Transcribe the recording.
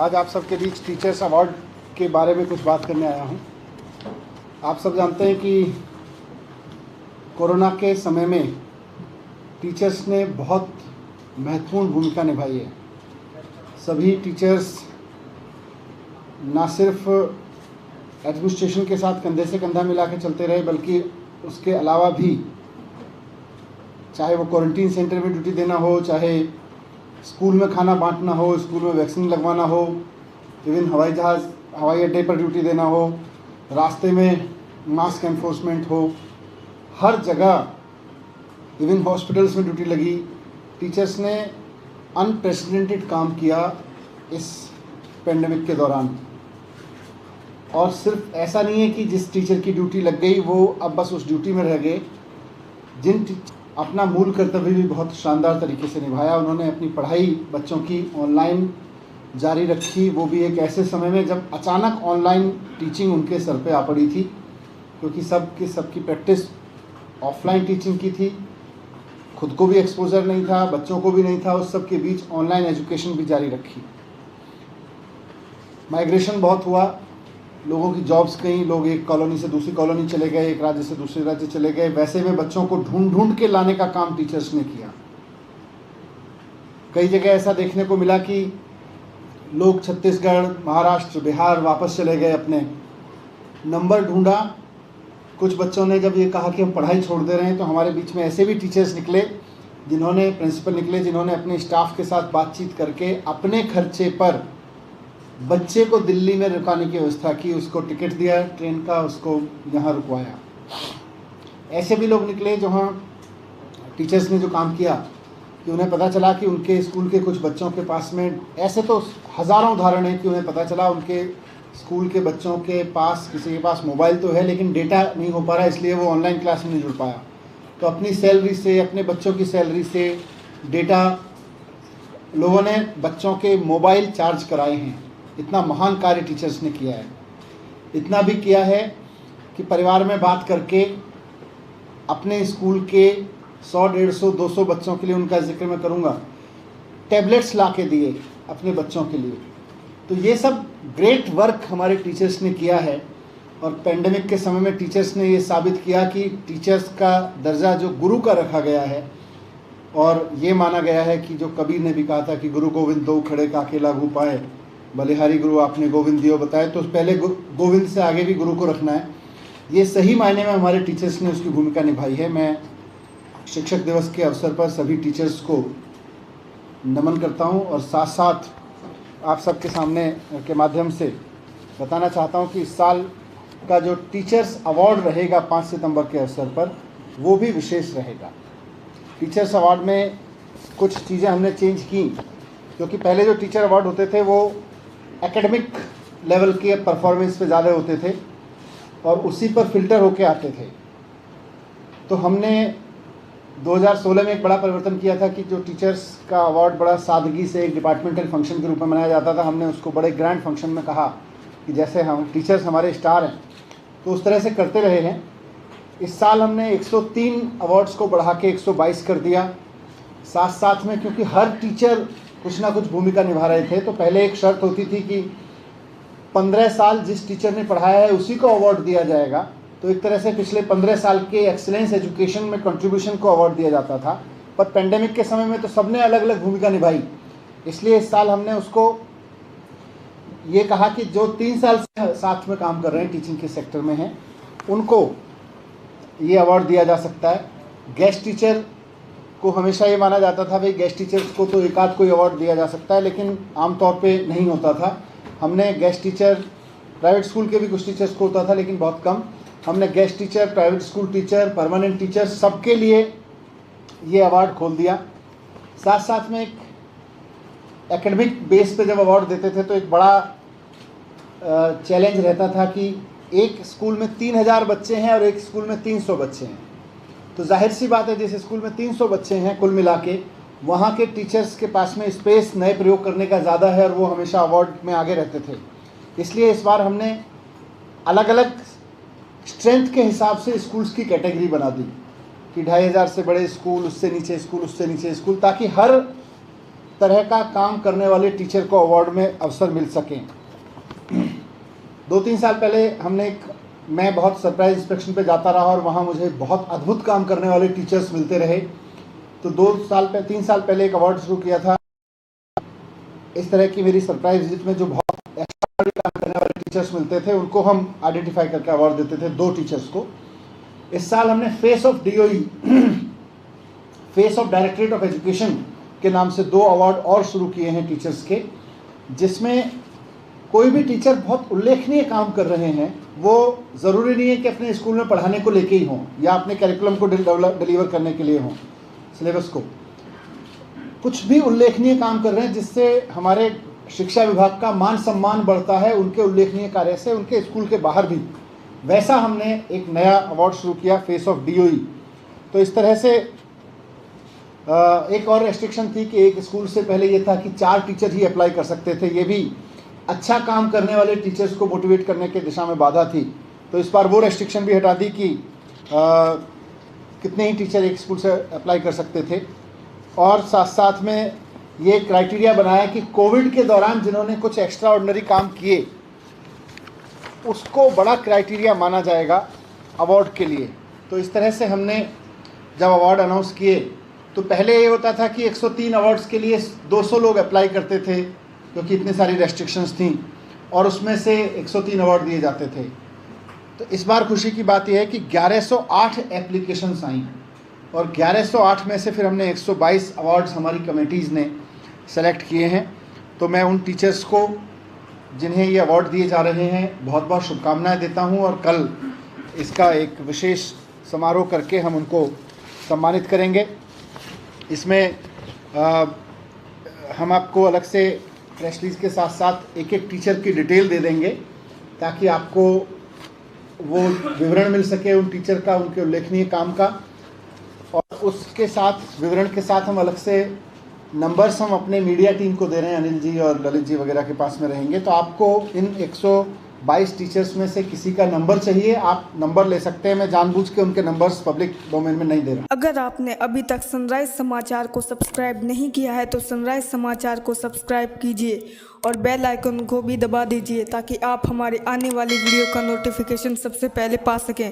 आज आप सबके बीच टीचर्स अवार्ड के बारे में कुछ बात करने आया हूँ। आप सब जानते हैं कि कोरोना के समय में टीचर्स ने बहुत महत्वपूर्ण भूमिका निभाई है। सभी टीचर्स ना सिर्फ एडमिनिस्ट्रेशन के साथ कंधे से कंधा मिला के चलते रहे, बल्कि उसके अलावा भी चाहे वो क्वारंटीन सेंटर में ड्यूटी देना हो, चाहे स्कूल में खाना बांटना हो, स्कूल में वैक्सीन लगवाना हो, इवन हवाई अड्डे पर ड्यूटी देना हो, रास्ते में मास्क एनफोर्समेंट हो, हर जगह इवन हॉस्पिटल्स में ड्यूटी लगी। टीचर्स ने अनप्रेसिडेंटेड काम किया इस पेंडेमिक के दौरान। और सिर्फ ऐसा नहीं है कि जिस टीचर की ड्यूटी लग गई वो अब बस उस ड्यूटी में रह गए। अपना मूल कर्तव्य भी बहुत शानदार तरीके से निभाया। उन्होंने अपनी पढ़ाई बच्चों की ऑनलाइन जारी रखी, वो भी एक ऐसे समय में जब अचानक ऑनलाइन टीचिंग उनके सर पे आ पड़ी थी, क्योंकि सबकी प्रैक्टिस ऑफलाइन टीचिंग की थी। खुद को भी एक्सपोजर नहीं था, बच्चों को भी नहीं था, उस सब के बीच ऑनलाइन एजुकेशन भी जारी रखी। माइग्रेशन बहुत हुआ, लोगों की जॉब्स गई, लोग एक कॉलोनी से दूसरी कॉलोनी चले गए, एक राज्य से दूसरे राज्य चले गए। वैसे में बच्चों को ढूंढ के लाने का काम टीचर्स ने किया। कई जगह ऐसा देखने को मिला कि लोग छत्तीसगढ़, महाराष्ट्र, बिहार वापस चले गए, अपने नंबर ढूंढा। कुछ बच्चों ने जब ये कहा कि हम पढ़ाई छोड़ दे रहे हैं, तो हमारे बीच में ऐसे भी टीचर्स निकले प्रिंसिपल निकले जिन्होंने अपने स्टाफ के साथ बातचीत करके अपने खर्चे पर बच्चे को दिल्ली में रुकाने की व्यवस्था की, उसको टिकट दिया ट्रेन का, उसको यहाँ रुकवाया। ऐसे भी लोग निकले जहाँ टीचर्स ने जो काम किया कि उन्हें पता चला कि उनके स्कूल के कुछ बच्चों के पास में, ऐसे तो हज़ारों उदाहरण हैं कि उन्हें पता चला उनके स्कूल के बच्चों के पास, किसी के पास मोबाइल तो है लेकिन डेटा नहीं हो पा रहा, इसलिए वो ऑनलाइन क्लास में नहीं जुड़ पाया। तो अपनी सैलरी से, अपने बच्चों की सैलरी से डेटा लोगों ने बच्चों के मोबाइल चार्ज कराए हैं। इतना महान कार्य टीचर्स ने किया है। इतना भी किया है कि परिवार में बात करके अपने स्कूल के 100, 150, 200 बच्चों के लिए, उनका जिक्र मैं करूँगा, टैबलेट्स ला के दिए अपने बच्चों के लिए। तो ये सब ग्रेट वर्क हमारे टीचर्स ने किया है। और पेंडेमिक के समय में टीचर्स ने ये साबित किया कि टीचर्स का दर्जा जो गुरु का रखा गया है, और ये माना गया है कि जो कबीर ने भी कहा था कि गुरु गोविंद दो खड़े का अकेला घू पाए, बलिहारी गुरु आपने गोविंद दियो बताए। तो पहले गोविंद से आगे भी गुरु को रखना है। ये सही मायने में हमारे टीचर्स ने उसकी भूमिका निभाई है। मैं शिक्षक दिवस के अवसर पर सभी टीचर्स को नमन करता हूं, और साथ साथ आप सबके सामने के माध्यम से बताना चाहता हूं कि इस साल का जो टीचर्स अवार्ड रहेगा 5 सितंबर के अवसर पर, वो भी विशेष रहेगा। टीचर्स अवार्ड में कुछ चीज़ें हमने चेंज की, क्योंकि पहले जो टीचर अवार्ड होते थे वो एकेडमिक लेवल के परफॉर्मेंस पे ज़्यादा होते थे और उसी पर फिल्टर होके आते थे। तो हमने 2016 में एक बड़ा परिवर्तन किया था कि जो टीचर्स का अवार्ड बड़ा सादगी से एक डिपार्टमेंटल फंक्शन के रूप में मनाया जाता था, हमने उसको बड़े ग्रैंड फंक्शन में कहा कि जैसे हम टीचर्स हमारे स्टार हैं, तो उस तरह से करते रहे हैं। इस साल हमने 103 अवार्ड्स को बढ़ा के 122 कर दिया। साथ साथ में क्योंकि हर टीचर कुछ ना कुछ भूमिका निभा रहे थे, तो पहले एक शर्त होती थी कि 15 साल जिस टीचर ने पढ़ाया है उसी को अवार्ड दिया जाएगा। तो एक तरह से पिछले 15 साल के एक्सीलेंस एजुकेशन में कंट्रीब्यूशन को अवार्ड दिया जाता था। पर पेंडेमिक के समय में तो सबने अलग अलग भूमिका निभाई, इसलिए इस साल हमने उसको ये कहा कि जो 3 साल से साथ में काम कर रहे हैं, टीचिंग के सेक्टर में हैं, उनको ये अवार्ड दिया जा सकता है। गेस्ट टीचर को हमेशा ये माना जाता था भाई गेस्ट टीचर्स को तो एक आध कोई अवार्ड दिया जा सकता है, लेकिन आमतौर पे नहीं होता था। हमने गेस्ट टीचर, प्राइवेट स्कूल के भी कुछ टीचर्स को होता था लेकिन बहुत कम, हमने guest teacher, private school teacher, permanent teacher, सबके लिए ये अवार्ड खोल दिया। साथ साथ में एक एकेडमिक बेस पे जब अवार्ड देते थे तो एक बड़ा चैलेंज रहता था कि एक स्कूल में 3000 बच्चे हैं और एक स्कूल में 300 बच्चे हैं। तो जाहिर सी बात है, जिस स्कूल में 300 बच्चे हैं कुल मिला के, वहाँ के टीचर्स के पास में स्पेस नए प्रयोग करने का ज़्यादा है और वो हमेशा अवार्ड में आगे रहते थे। इसलिए इस बार हमने अलग अलग स्ट्रेंथ के हिसाब से स्कूल्स की कैटेगरी बना दी कि 2500 से बड़े स्कूल, उससे नीचे स्कूल, उससे नीचे स्कूल, ताकि हर तरह का काम करने वाले टीचर को अवार्ड में अवसर मिल सकें। 2-3 साल पहले मैं बहुत सरप्राइज इंस्पेक्शन पे जाता रहा और वहाँ मुझे बहुत अद्भुत काम करने वाले टीचर्स मिलते रहे। तो 3 साल पहले एक अवार्ड शुरू किया था। इस तरह की मेरी सरप्राइज विजिट में जो बहुत एक्स्ट्राऑर्डिनरी काम करने वाले टीचर्स मिलते थे उनको हम आइडेंटिफाई करके अवार्ड देते थे 2 टीचर्स को। इस साल हमने face of DOE face of directorate of education के नाम से 2 अवार्ड और शुरू किए हैं टीचर्स के, जिसमें कोई भी टीचर बहुत उल्लेखनीय काम कर रहे हैं। वो ज़रूरी नहीं है कि अपने स्कूल में पढ़ाने को लेके ही हों या अपने करिकुलम को डिलीवर करने के लिए हों, सिलेबस को। कुछ भी उल्लेखनीय काम कर रहे हैं जिससे हमारे शिक्षा विभाग का मान सम्मान बढ़ता है उनके उल्लेखनीय कार्य से, उनके स्कूल के बाहर भी। वैसा हमने एक नया अवार्ड शुरू किया, फेस ऑफ DOE। तो इस तरह से एक और रेस्ट्रिक्शन थी कि एक स्कूल से पहले ये था कि 4 टीचर ही अप्लाई कर सकते थे। ये भी अच्छा काम करने वाले टीचर्स को मोटिवेट करने के दिशा में बाधा थी। तो इस बार वो रेस्ट्रिक्शन भी हटा दी कि कितने ही टीचर एक स्कूल से अप्लाई कर सकते थे। और साथ साथ में ये क्राइटेरिया बनाया कि कोविड के दौरान जिन्होंने कुछ एक्स्ट्रा ऑर्डिनरी काम किए उसको बड़ा क्राइटेरिया माना जाएगा अवार्ड के लिए। तो इस तरह से हमने जब अवार्ड अनाउंस किए तो पहले ये होता था कि 103 अवार्ड्स के लिए 200 लोग अप्लाई करते थे क्योंकि इतनी सारी रेस्ट्रिक्शंस थी और उसमें से 103 अवार्ड दिए जाते थे। तो इस बार खुशी की बात यह है कि 1108 एप्लीकेशंस आई और 1108 में से फिर हमने 122 अवार्ड्स हमारी कमेटीज़ ने सेलेक्ट किए हैं। तो मैं उन टीचर्स को जिन्हें ये अवार्ड दिए जा रहे हैं बहुत बहुत शुभकामनाएं देता हूं और कल इसका एक विशेष समारोह करके हम उनको सम्मानित करेंगे। इसमें हम आपको अलग से प्रेस रिलीज के साथ साथ एक एक टीचर की डिटेल दे देंगे ताकि आपको वो विवरण मिल सके उन टीचर का, उनके उल्लेखनीय काम का। और उसके साथ विवरण के साथ हम अलग से नंबर्स हम अपने मीडिया टीम को दे रहे हैं। अनिल जी और ललित जी वगैरह के पास में रहेंगे। तो आपको इन 122 टीचर्स में से किसी का नंबर चाहिए, आप नंबर ले सकते हैं। मैं जानबूझ के उनके नंबर्स पब्लिक डोमेन में नहीं दे रहा। अगर आपने अभी तक सनराइज समाचार को सब्सक्राइब नहीं किया है तो सनराइज समाचार को सब्सक्राइब कीजिए और बेल आइकन को भी दबा दीजिए ताकि आप हमारे आने वाली वीडियो का नोटिफिकेशन सबसे पहले पा सकें।